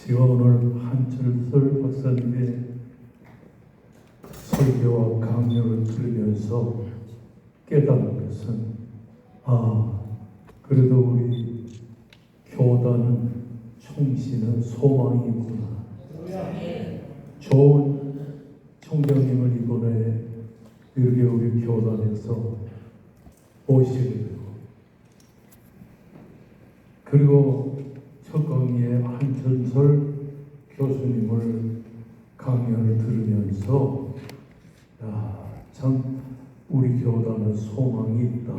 제가 오늘 한철설 박사님의 설교와 강연을 들으면서 깨달은 것은 그래도 우리 교단은 총신은 소망이구나. 좋은 총장님을 이번에 이렇게 우리 교단에서 모시게 되고, 그리고 첫 강의에 한철설 교수님을 강연을 들으면서 참 우리 교단은 소망이 있다,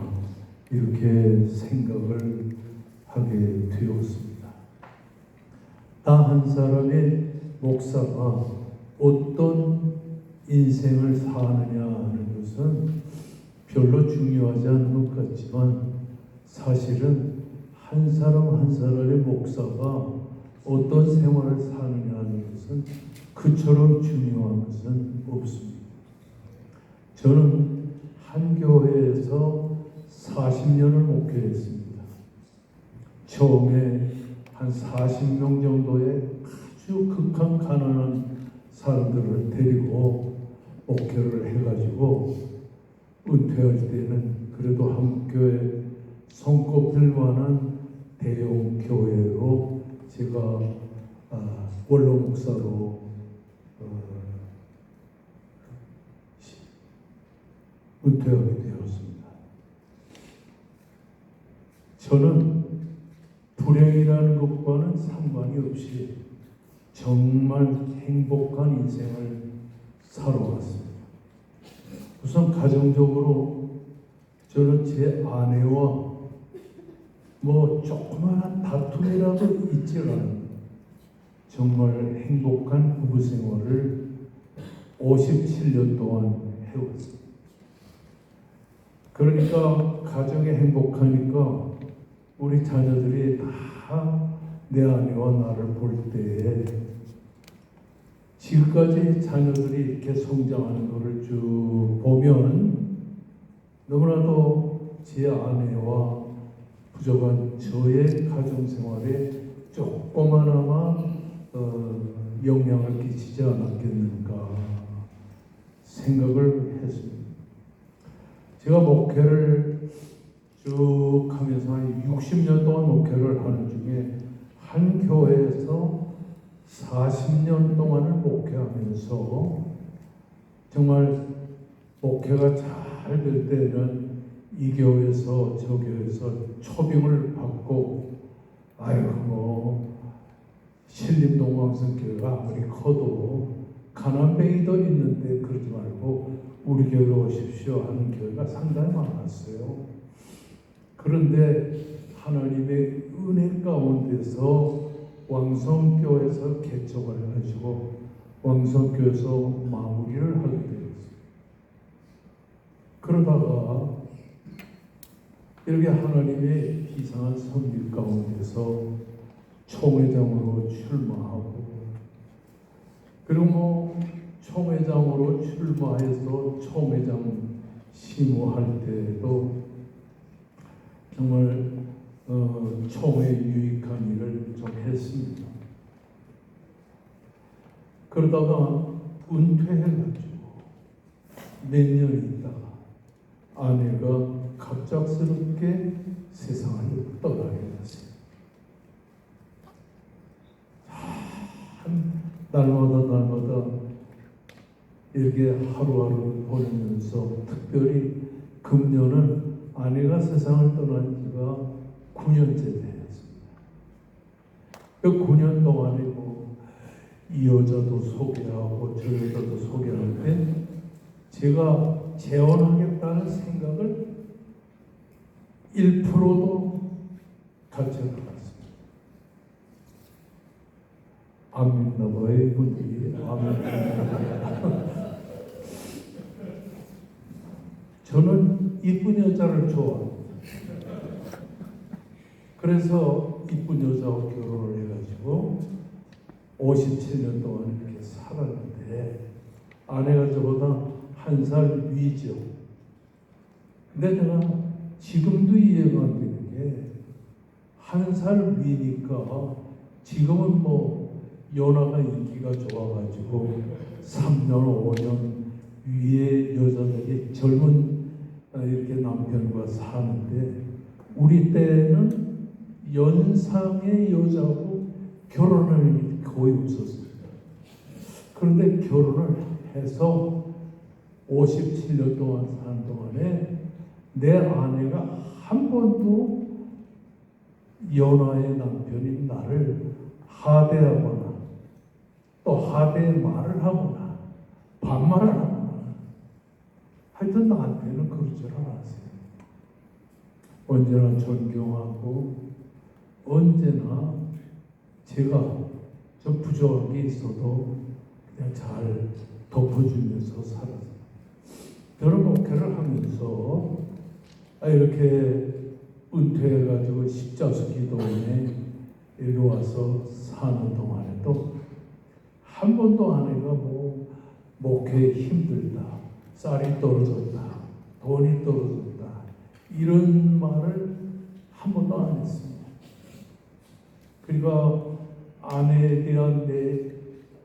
이렇게 생각을 하게 되었습니다. 다 한 사람의 목사가 어떤 인생을 사느냐 하는 것은 별로 중요하지 않은 것 같지만, 사실은 한 사람 한 사람의 목사가 어떤 생활을 사느냐 하는 것은 그처럼 중요한 것은 없습니다. 저는 한 교회에서 40년을 목회했습니다. 처음에 한 40명 정도의 아주 극한 가난한 사람들을 데리고 목회를 해가지고, 은퇴할 때는 그래도 한국교회 손꼽힐 만한 대형 교회로 제가 원로 목사로 은퇴하게 되었습니다. 저는 불행이라는 것과는 상관이 없이 정말 행복한 인생을 살아왔습니다. 우선 가정적으로 저는 제 아내와 조그마한 다툼이라도 있지 않은 정말 행복한 부부 생활을 57년 동안 해왔습니다. 그러니까 가정이 행복하니까 우리 자녀들이 다 내 아내와 나를 볼 때에, 지금까지 자녀들이 이렇게 성장하는 것을 쭉 보면 너무나도 제 아내와 부족한 저의 가정생활에 조그마나마 영향을 끼치지 않았겠는가 생각을 했습니다. 제가 목회를 쭉 하면서 한 60년 동안 목회를 하는 중에 한 교회에서 40년 동안을 목회하면서 정말 목회가 잘 될 때는 이 교회에서 저 교회에서 초빙을 받고, 신림동방성교회가 아무리 커도 가난뱅이도 있는데 그러지 말고 우리 교회로 오십시오 하는 교회가 상당히 많았어요. 그런데 하나님의 은혜 가운데서 왕성교회에서 개척을 해가지고 왕성교회에서 마무리를 하게 되었어요. 그러다가 이렇게 하나님의 비상한 섭리 가운데서 총회장으로 출마하고, 그리고 총회장으로 출마해서 총회장 심호할 때도 정말 총회 유익한 일을 좀 했습니다. 그러다가 은퇴해가지고 몇 년 있다가 아내가 갑작스럽게 세상을 떠나게 됐어요. 날마다 이렇게 하루하루 보내면서, 특별히 금년은 아내가 세상을 떠난 지가 9년째 되었습니다. 그 9년 동안에 이 여자도 소개하고 저 여자도 소개할 때 제가 재혼하겠다는 생각을 1%도 갖지 않았습니다. 안 믿나 봐요, 분들이. 저는 이쁜 여자를 좋아합니다. 그래서 이쁜 여자와 결혼을 해가지고 57년 동안 이렇게 살았는데, 아내가 저보다 1살 위죠. 근데 내가 지금도 이해가 안 되는 게, 1살 위니까 지금은 연하가 인기가 좋아가지고 3년, 5년 위에 여자들이 젊은 이렇게 남편과 사는데 우리 때는 연상의 여자하고 결혼할 일이 거의 없었습니다. 그런데 결혼을 해서 57년 동안 사는 동안에 내 아내가 한 번도 연하의 남편인 나를 하대하거나 또 하대의 말을 하거나 반말을 하거나 하여튼 나한테는 그럴 줄 알았어요. 언제나 존경하고 언제나 제가 좀 부족한 게 있어도 그냥 잘 덮어주면서 살았어요. 저는 목회를 하면서 이렇게 은퇴해가지고 십자수 기도원에 여기 와서 사는 동안에도 한 번도 아내가 뭐 목회에 힘들다, 쌀이 떨어졌다, 돈이 떨어졌다 이런 말을 한 번도 안 했습니다. 그러니까 아내에 대한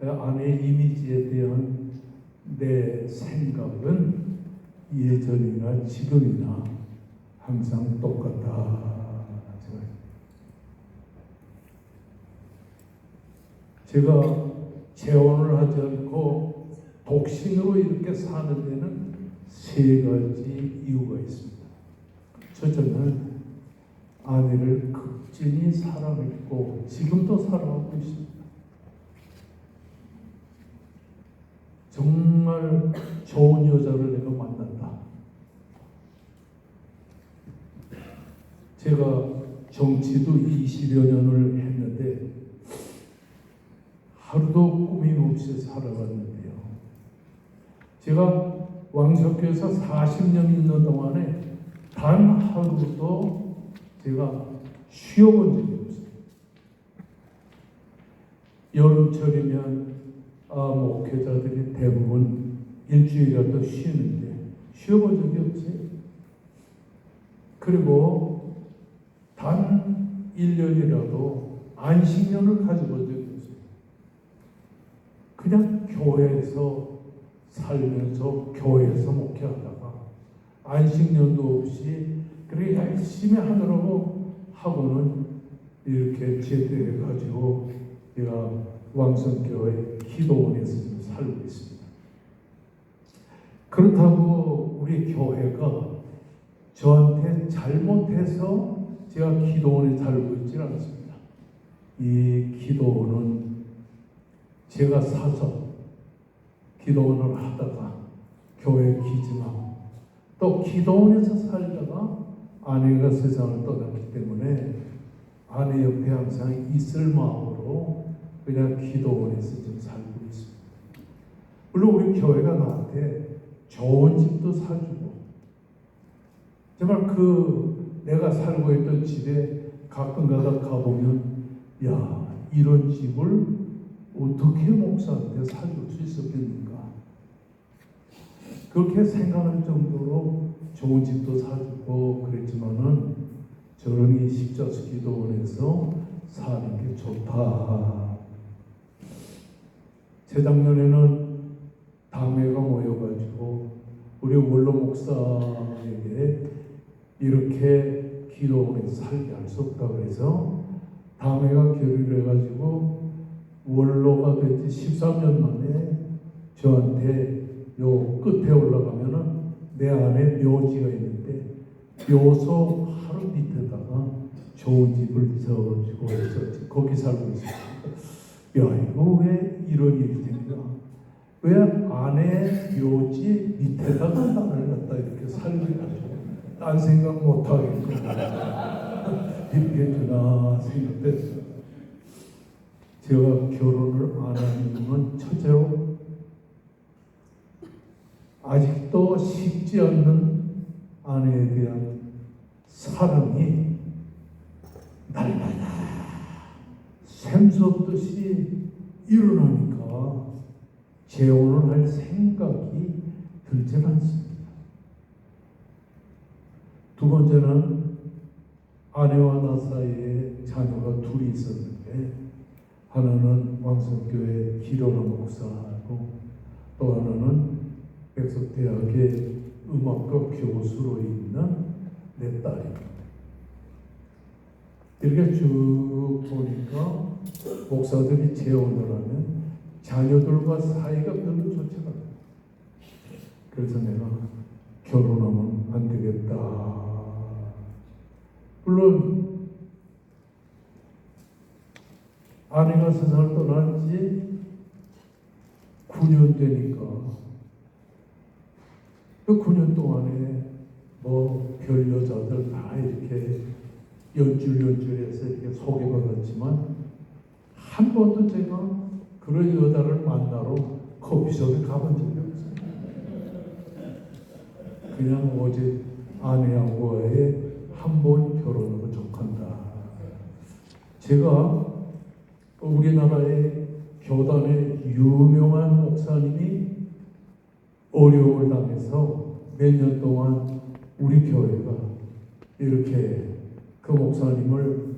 아내의 이미지에 대한 내 생각은 예전이나 지금이나 항상 똑같다. 제가 재혼을 하지 않고 독신으로 이렇게 사는 데는 세 가지 이유가 있습니다. 첫째는 아내를 극진히 사랑했고 지금도 사랑하고 있습니다. 정말 좋은 여자를 내가 만났다. 제가 정치도 20여 년을 했는데 하루도 꾸밈 없이 살아갔는데요. 제가 왕석교에서 40년 있는 동안에 단 하루도 제가 쉬어본 적이 없어요. 여름철이면 목회자들이 대부분 일주일이라도 쉬는데 쉬어본 적이 없지. 그리고 단 1년이라도 안식년을 가져본 적이 없어요. 그냥 교회에서 살면서 교회에서 목회하다가 안식년도 없이 그렇게 열심히 하느라고 하고는 이렇게 제대해가지고 제가 왕성교회 기도원에서 지금 살고 있습니다. 그렇다고 우리 교회가 저한테 잘못해서 제가 기도원에 살고 있지 않습니다. 이 기도원은 제가 사서 기도원을 하다가 교회 기증하고 또 기도원에서 살다가 아내가 세상을 떠났기 때문에 아내 옆에 항상 있을 마음으로 그냥 기도원에서 좀 살고 있습니다. 물론 우리 교회가 나한테 좋은 집도 사주고 정말 내가 살고 있던 집에 가끔가다 가보면 야 이런 집을 어떻게 목사한테 사줄 수 있었겠는가 그렇게 생각할 정도로 좋은 집도 사주고 그랬지만은 저는 이 십자수 기도원에서 사는 게 좋다. 재작년에는 당회가 모여가지고 우리 원로 목사에게 이렇게 기도원에서 살게 할 수 없다 그래서 당회가 결의를 해가지고 원로가 된 지 13년 만에 저한테 요 끝에 올라가면은 내 안에 묘지가 있는데 묘소 하루 밑에다가 좋은 집을 지어주고 해서 거기 살고 있습니다. 야 이거 왜 이런 일이 됩니까? 왜 안에 묘지 밑에다가 나를 갖다 이렇게 살게 하죠? 딴 생각 못 하겠구나. 이렇게 주나 생각됐어요. 제가 결혼을 안 하는 이유는 첫째로 아직도 식지 않는 아내에 대한 사랑이 날마다 샘솟듯이 일어나니까 재혼을 할 생각이 들지 않습니다. 두 번째는 아내와 나 사이에 자녀가 둘이 있었는데 하나는 왕성교회 기로나 목사하고 또 하나는 백석대학의 음악과 교수로 있는 내 딸입니다. 이렇게 쭉 보니까 목사들이 재혼을 하면 자녀들과 사이가 별로 좋지가 않아요. 그래서 내가 결혼하면 안 되겠다. 물론 아내가 세상을 떠난 지 9년 되니까 그 9년 동안에 뭐 별 여자들 다 이렇게 연줄연줄해서 이렇게 소개받았지만 한 번도 제가 그런 여자를 만나러 커피숍에 가본 적이 없어요. 그냥 어제 아내하고의 한 번 결혼으로 족한다. 제가 우리나라의 교단의 유명한 목사님이 어려움을 당해서 몇 년 동안 우리 교회가 이렇게 그 목사님을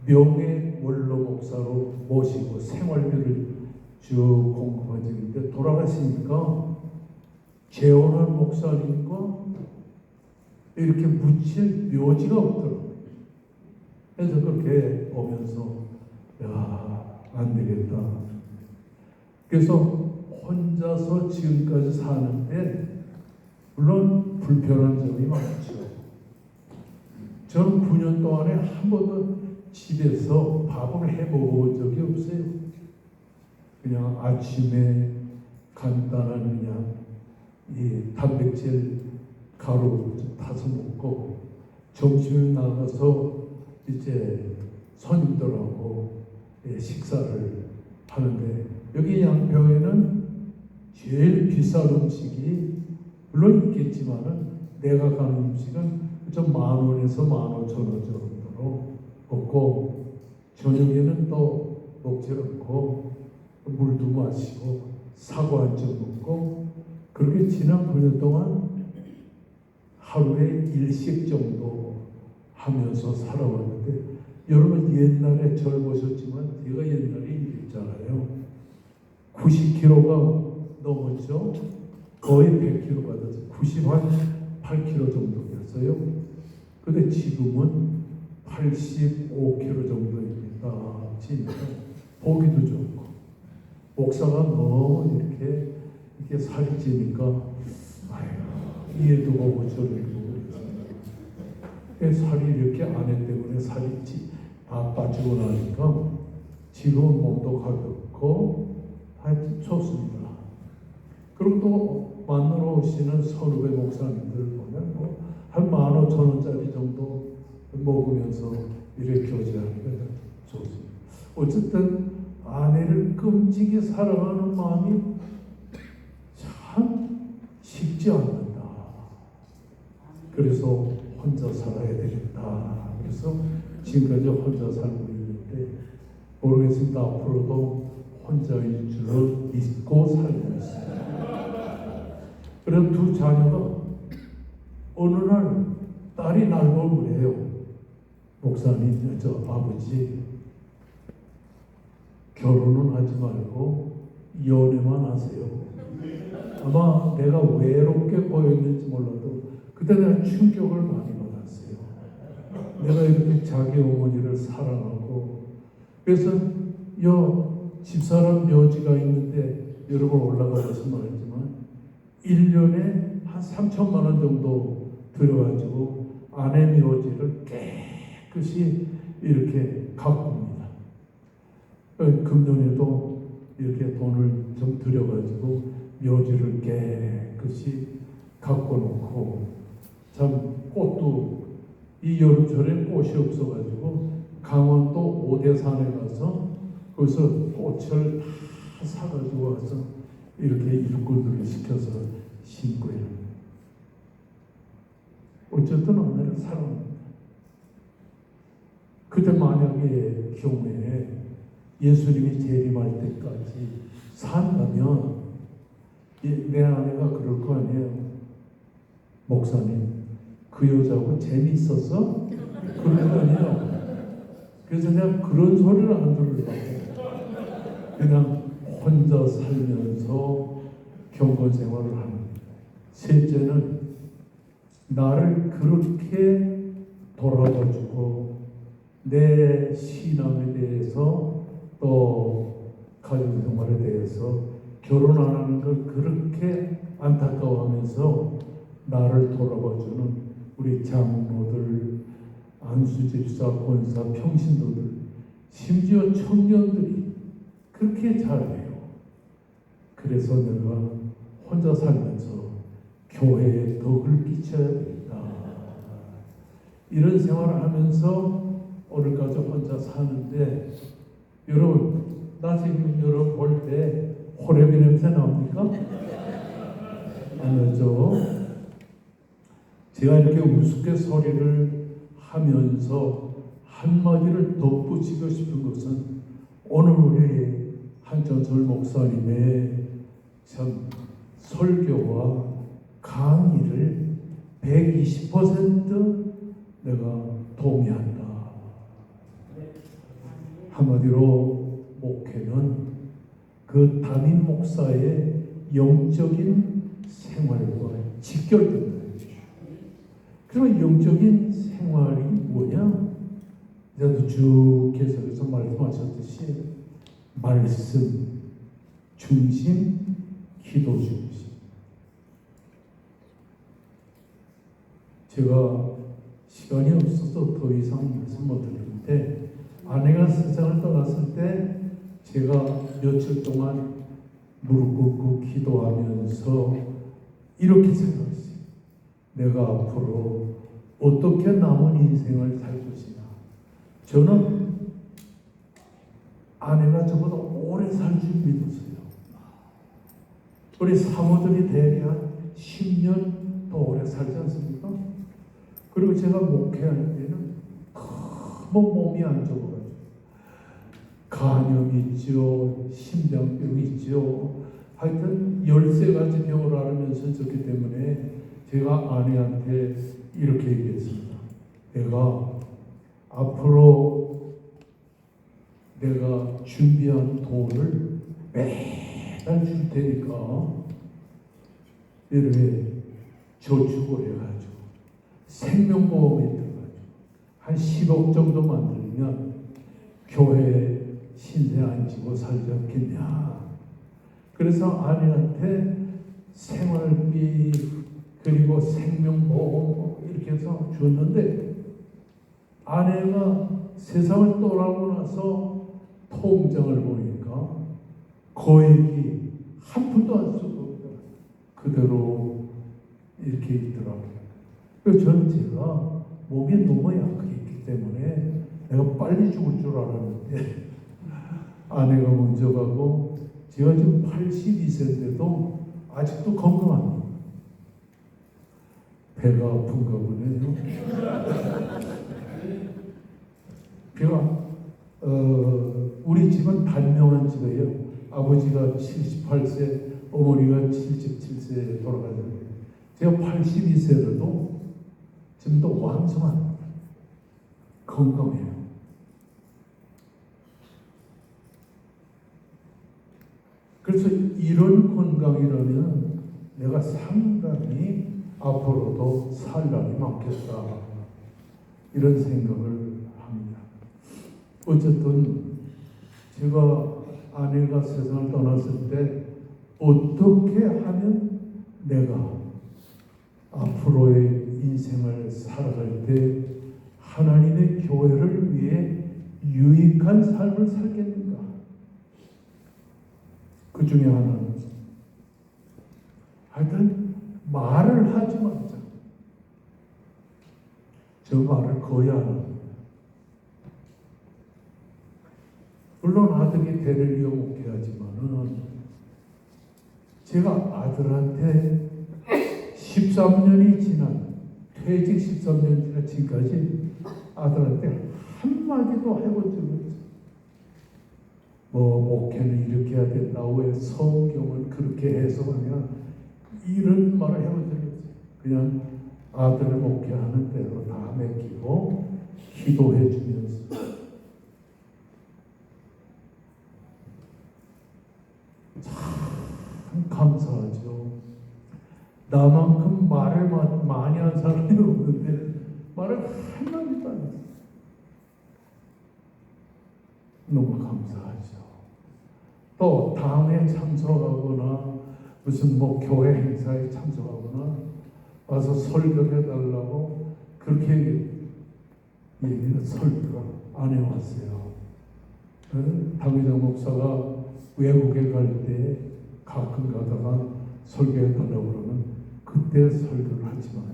명예 원로 목사로 모시고 생활비를 쭉 공급한 적이 있는데 돌아가시니까 재혼한 목사님과 이렇게 묻힐 묘지가 없더라고요. 그래서 그렇게 보면서 안 되겠다. 그래서 혼자서 지금까지 사는데 물론 불편한 점이 많죠. 저는 9년 동안에 한 번도 집에서 밥을 해 먹어본 적이 없어요. 그냥 아침에 간단한 그냥 이 단백질 가루 타서 먹고 점심에 나가서 이제 손님들하고 식사를 하는데 여기 양평에는 제일 비싼 음식이 물론 있겠지만은 내가 가는 음식은 좀 10,000원에서 15,000원 정도로 먹고 저녁에는 또 먹지 않고 물도 마시고 사과 한 점 먹고 그렇게 지난 9년 동안 하루에 1식 정도 하면서 살아왔는데 여러분 옛날에 저를 보셨지만 제가 옛날에 이랬잖아요. 90kg가 넘었죠. 거의 100kg 받아서 98kg 정도 됐어요. 근데 지금은 85kg 정도입니다. 진짜 보기도 좋고 목사가 너무 이렇게 살이 찌니까 얘도 보고 저도 보고 그래서 살이 이렇게 아내 때문에 살이 다 빠지고 나니까 지금 몸도 가볍고 하여튼 좋습니다. 그리고 또 만나러 오시는 선후배 목사님들 보면 한 15,000원짜리 정도 먹으면서 이렇게 교제하니까 좋습니다. 어쨌든 아내를 끔찍이 사랑하는 마음이 참 쉽지 않는다. 그래서 혼자 살아야 되겠다. 그래서 지금까지 혼자 살고 있는데 모르겠습니다. 앞으로도 혼자일 줄을 믿고 살고 있습니다. 그런 두 자녀가 어느 날 딸이 날 보고 그래요. 목사님, 저 아버지 결혼은 하지 말고 연애만 하세요. 아마 내가 외롭게 보였는지 몰라도 그때 내가 충격을 많이 받았어요. 내가 이렇게 자기 어머니를 사랑하고 그래서 집사람 묘지가 있는데 여러분 올라가서 말했지만 1년에 한 3,000만 원 정도 들어가지고 아내 묘지를 깨끗이 이렇게 가꿉니다. 금년에도 이렇게 돈을 좀 들여가지고 묘지를 깨끗이 가꿔놓고 참 꽃도 이 여름철에 꽃이 없어가지고 강원도 오대산에 가서 거기서 꽃을 다 사가지고 와서 이렇게 일꾼들을 시켜서 심고 이럽니다. 어쨌든 오늘은 사랑합니다. 그때 만약에 경우에 예수님이 재림할 때까지 산다면 내 아내가 그럴 거 아니에요. 목사님, 그 여자하고 재미있었어? 그럴 거 아니에요. 그래서 내가 그런 소리를 안 들으려고 그냥 혼자 살면서 경건 생활을 하는 거예요. 셋째는 나를 그렇게 돌아봐주고 내 신앙에 대해서 또 가정 생활에 대해서 결혼 안 하는 걸 그렇게 안타까워하면서 나를 돌아봐주는 우리 장로들, 안수집사, 권사, 평신도들, 심지어 청년들이 그렇게 잘해요. 그래서 내가 혼자 살면서 교회에 덕을 끼쳐야 되겠다. 이런 생활을 하면서 오늘까지 혼자 사는데, 여러분, 나 지금 여러분 볼 때 호레비 냄새 납니까? 안 나죠? 제가 이렇게 우스갯소리를 하면서 한마디를 덧붙이고 싶은 것은 오늘 우리 한전설 목사님의 참 설교와 강의를 120% 내가 동의한다. 한마디로 목회는 그 담임 목사의 영적인 생활과 직결된다. 그러면 영적인 생활이 뭐냐? 제가 쭉 계속해서 말씀하셨듯이 말씀 중심, 기도 중심. 제가 시간이 없어서 더 이상 말씀 못 드리는데, 아내가 세상을 떠났을 때 제가 며칠 동안 무릎 꿇고 기도하면서 이렇게 생각했어요. 내가 앞으로 어떻게 남은 인생을 살 것이냐. 저는 아내가 저보다 오래 살 줄 믿었어요. 우리 사모들이 대략 10년 더 오래 살지 않습니까? 그리고 제가 목회할 때는 너무 몸이 안 좋아가지고 간염 있죠, 심장병 있죠. 하여튼 13가지 병을 앓으면서 졌기 때문에 제가 아내한테 이렇게 얘기했습니다. 내가 앞으로 내가 준비한 돈을 매달 줄 테니까 이렇게 저축을 해가지고 생명보험에 들어가지고 한 10억 정도 만들면 교회 신세 안 지고 살지 않겠냐. 그래서 아내한테 생활비 그리고 생명보험 이렇게 해서 줬는데, 아내가 세상을 떠나고 나서 통장을 보니까 거액이 한 푼도 안 쓰고 그대로 이렇게 있더라고요. 그래서 저는 제가 몸이 너무 약했기 때문에 내가 빨리 죽을 줄 알았는데 아내가 먼저 가고, 제가 지금 82세인데도 아직도 건강합니다. 배가 아픈가 보네요. 배가 우리 집은 단명한 집이에요. 아버지가 78세, 어머니가 77세에 돌아가셨는데 제가 82세라도 지금도 왕성한 건강해요. 그래서 이런 건강이라면 내가 상당히 앞으로도 살 날이 많겠다, 이런 생각을 합니다. 어쨌든 제가 아내가 세상을 떠났을 때 어떻게 하면 내가 앞으로의 인생을 살아갈 때 하나님의 교회를 위해 유익한 삶을 살겠는가? 그 중에 하나는 하여튼 말을 하지 말자. 저 말을 거의 안 합니다. 물론 아들이 대를 이어 목회하지만은 제가 아들한테 13년이 지난, 퇴직 13년 지난 지금까지 아들한테 한마디도 해본 적이 없어요. 뭐 목회는 이렇게 해야 된다, 왜 성경은 그렇게 해석하냐, 이런 말을 해본 적이 없어요. 그냥 아들을 목회하는 대로 다 맡기고 기도해 주면서 나만큼 말을 많이 한 사람이 없는데 말을 한마디도 안 했어요. 너무 감사하죠. 또 당에 참석하거나 무슨 뭐 교회 행사에 참석하거나 와서 설교해달라고 그렇게 얘기를 설교를 안 해왔어요. 당회장 목사가 외국에 갈 때 가끔 가다가 설교해달라고 그러면 그때 설교를 하지만,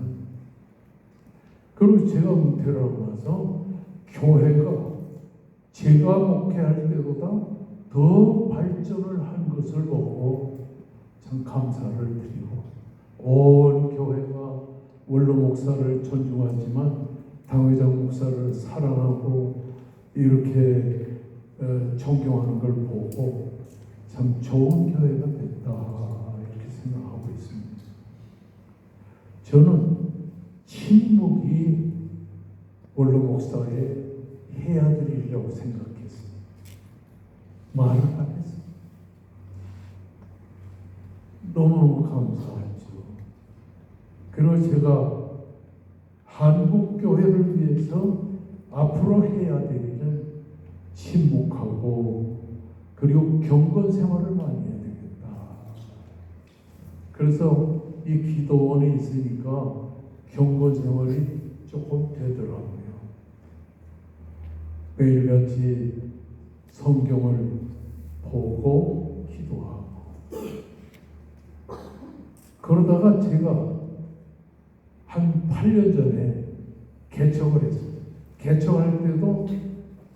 그리고 제가 은퇴를 하고 나서 교회가 제가 목회할 때보다 더 발전을 한 것을 보고 참 감사를 드리고, 온 교회가 원로 목사를 존중하지만 당회장 목사를 사랑하고 이렇게 존경하는 걸 보고 참 좋은 교회가 됐다 이렇게 생각하고 있습니다. 저는 친목이 원로 목사의 해야 될 일이라고 생각했습니다. 말을 안 했어요. 너무너무 감사하죠. 그리고 제가 한국 교회를 위해서 앞으로 해야 될 일은 침묵하고 그리고 경건 생활을 많이 해야 되겠다. 그래서 이 기도원에 있으니까 경건 생활이 조금 되더라고요. 매일같이 성경을 보고 기도하고, 그러다가 제가 한 8년 전에 개척을 했어요. 개척할 때도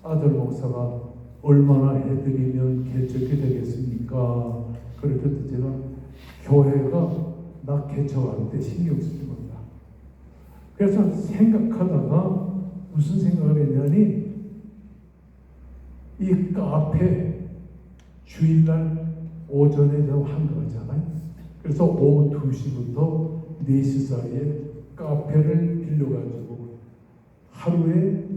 아들 목사가 얼마나 해드리면 개척이 되겠습니까? 그랬더니 제가 교회가 나 개척할 때 신경 쓰지 말라. 그래서 생각하다가 무슨 생각을 했냐니, 이 카페 주일날 오전에 좀 한가하잖아요. 그래서 오후 2시부터 4시 사이에 카페를 빌려가지고 하루에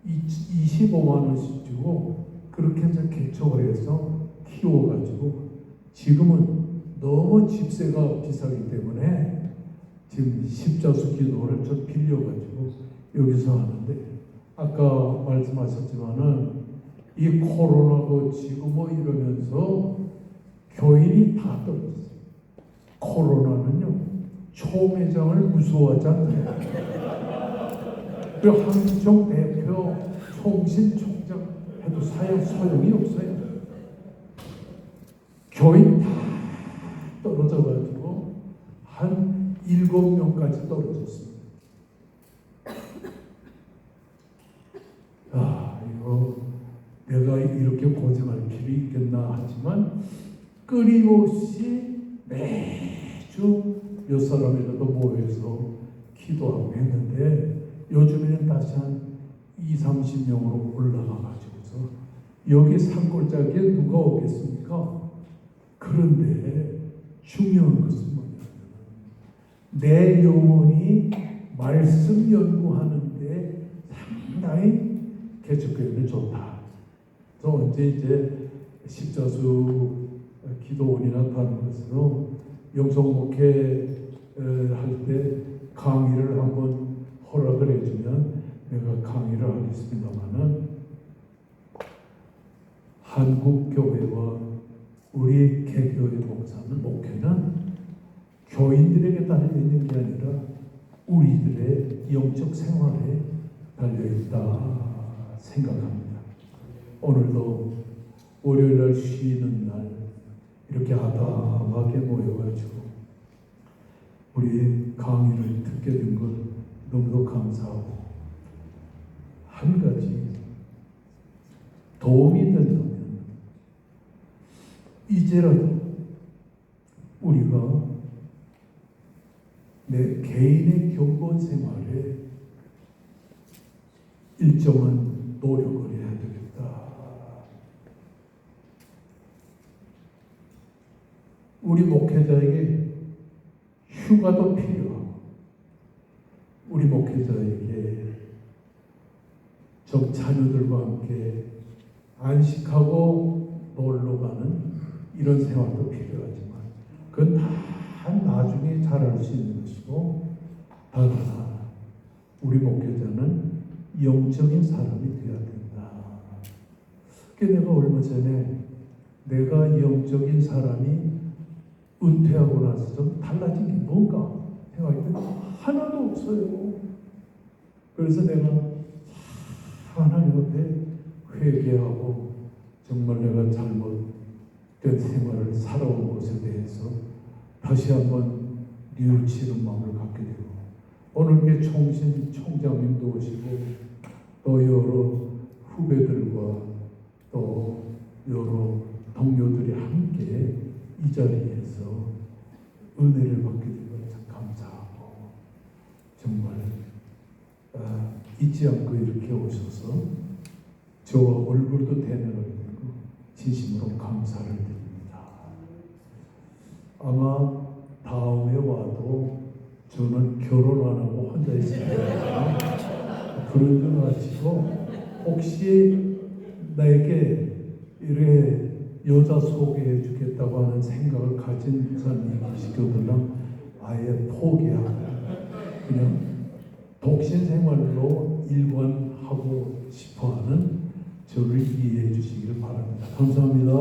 25만 원씩 주고 그렇게 해서 개척을 해서 키워가지고, 지금은 너무 집세가 비싸기 때문에 지금 십자수 기도를 좀 빌려가지고 여기서 하는데, 아까 말씀하셨지만은 이 코로나도 지금 뭐 이러면서 교인이 다 떨어졌어요. 코로나는요, 초매장을 무서워하지 않나요? 그 한기총 대표, 총신 총장 해도 소용이 없어요. 교인 다 떨어져가지고 한 7명까지 떨어졌습니다. 이거 내가 이렇게 고생할 필요 있겠나 하지만 끊임없이 매주 몇 사람이라도 모여서 기도하고 했는데, 요즘에는 다시 한 20-30명으로 올라가가지고서 여기 산골짜기에 누가 오겠습니까? 그런데 중요한 것은 뭐냐면, 내 영혼이 말씀 연구하는데 상당히 개척교회는 좋다. 그래서 언제 이제 십자수 기도원이나 다른 것으로 영성목회 할 때 강의를 한번 허락을 해주면 내가 강의를 하겠습니다만은, 한국 교회와 우리 개교의 목회는 교인들에게 달려 있는 게 아니라 우리들의 영적 생활에 달려 있다 생각합니다. 오늘도 월요일날 쉬는 날 이렇게 아담하게 모여가지고 우리 강의를 듣게 된 것 너무도 감사하고, 한 가지 도움이 된다면 이제라도 우리가 내 개인의 경건 생활에 일정한 노력을 해야 되겠다. 우리 목회자에게 휴가도 필요하고, 우리 목회자에게 저 자녀들과 함께 안식하고 놀러 가는 이런 생활도 필요하지만, 그건 다 다 나중에 잘할 수 있는 것이고, 단 하나, 우리 목회자는 영적인 사람이 되어야 된다. 그게 내가 얼마 전에 내가 영적인 사람이 은퇴하고 나서 좀 달라진 게 뭔가 생각했더니 하나도 없어요. 그래서 내가 하나님 앞에 회개하고 정말 내가 잘못된 생활을 살아온 것에 대해서 다시 한번 뉘우치는 마음을 갖게 되고, 오늘 게 총장님도 오시고 또 여러 후배들과 또 여러 동료들이 함께 이 자리에서 은혜를 받게 된 것 참 감사하고, 정말 잊지 않고 이렇게 오셔서 저와 얼굴도 대면하게 되고 진심으로 감사를 드립니다. 아마 다음에 와도 저는 결혼 안 하고 혼자 있습니다. 그런 줄 아시고, 혹시 나에게 이래 여자 소개해 주겠다고 하는 생각을 가진 사람이 계시거든 아예 포기하고 그냥 독신 생활로 일관하고 싶어하는 저를 이해해 주시길 바랍니다. 감사합니다.